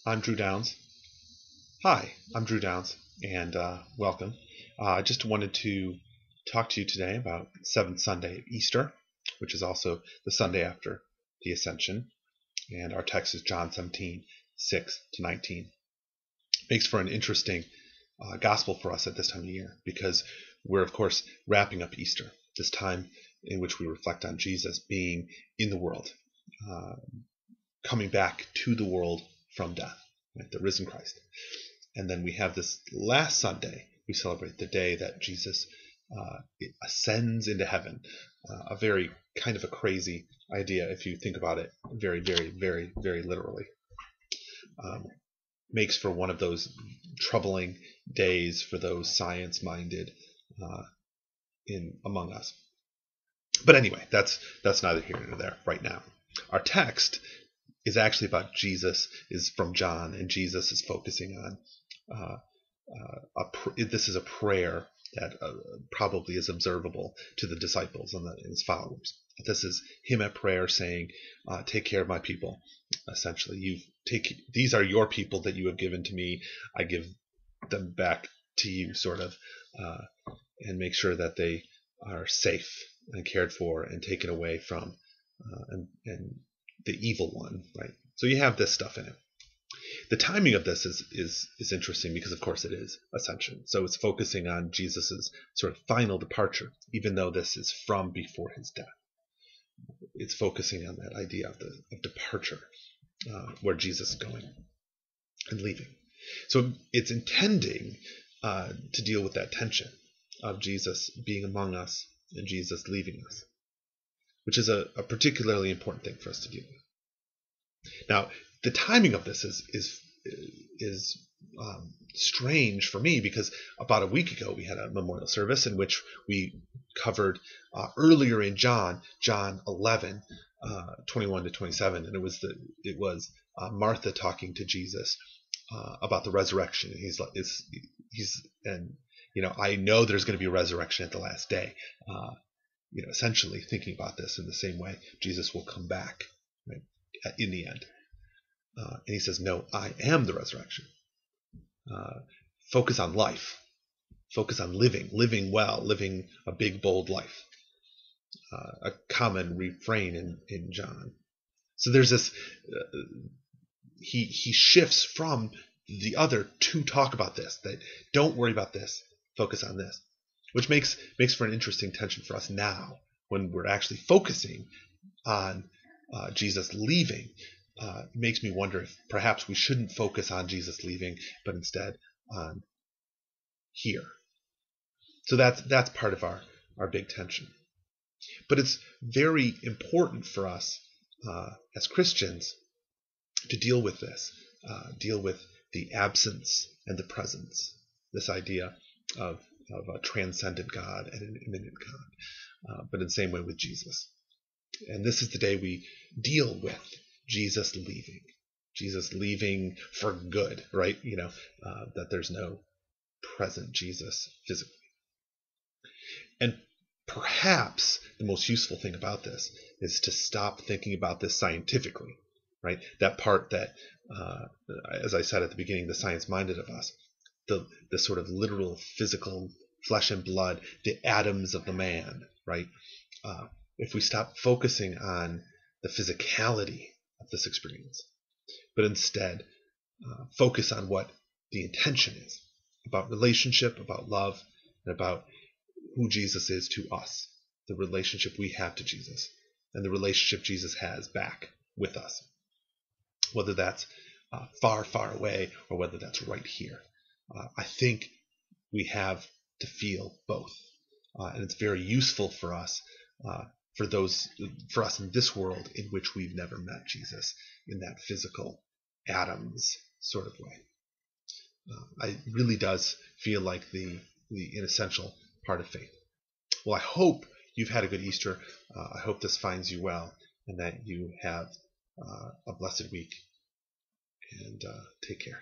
I'm Drew Downs. Hi, I'm Drew Downs, and welcome. I just wanted to talk to you today about Seventh Sunday of Easter, which is also the Sunday after the Ascension, and our text is John 17:6-19. Makes for an interesting gospel for us at this time of year, because we're, of course, wrapping up Easter, this time in which we reflect on Jesus being in the world, coming back to the world from death, right? The risen Christ. And then we have this last Sunday, we celebrate the day that Jesus ascends into heaven. A very kind of a crazy idea if you think about it very, very, very, very literally. Makes for one of those troubling days for those science-minded in among us. But anyway, that's neither here nor there right now. Our text is actually about Jesus, is from John, and Jesus is focusing on this is a prayer that probably is observable to the disciples and his followers. This is him at prayer saying, take care of my people. Essentially, these are your people that you have given to me. I give them back to you, sort of, and make sure that they are safe and cared for and taken away from and the evil one, right? So you have this stuff in it. The timing of this is interesting because, of course, it is Ascension. So it's focusing on Jesus's sort of final departure, even though this is from before his death. It's focusing on that idea of departure, where Jesus is going and leaving. So it's intending to deal with that tension of Jesus being among us and Jesus leaving us, which is a particularly important thing for us to deal with. Now, the timing of this is strange for me because about a week ago we had a memorial service in which we covered earlier in John 11, 21-27, and it was Martha talking to Jesus about the resurrection. And he's I know there's going to be a resurrection at the last day. Essentially thinking about this in the same way, Jesus will come back, right, in the end. And he says, no, I am the resurrection. Focus on life. Focus on living well, living a big, bold life. A common refrain in John. So there's this, he shifts from the other to talk about this, that don't worry about this, focus on this, which makes for an interesting tension for us now when we're actually focusing on Jesus leaving. It makes me wonder if perhaps we shouldn't focus on Jesus leaving, but instead on here. So that's part of our big tension. But it's very important for us as Christians to deal with this, deal with the absence and the presence, this idea of a transcendent God and an immanent God, but in the same way with Jesus. And this is the day we deal with Jesus leaving for good, right? That there's no present Jesus physically. And perhaps the most useful thing about this is to stop thinking about this scientifically, right? That part that, as I said at the beginning, the science-minded of us, the sort of literal physical flesh and blood, the atoms of the man, right? If we stop focusing on the physicality of this experience, but instead focus on what the intention is, about relationship, about love, and about who Jesus is to us, the relationship we have to Jesus, and the relationship Jesus has back with us, whether that's far, far away or whether that's right here. I think we have to feel both, and it's very useful for us, for us in this world in which we've never met Jesus in that physical atoms sort of way. It really does feel like the essential part of faith. Well, I hope you've had a good Easter. I hope this finds you well and that you have a blessed week. And take care.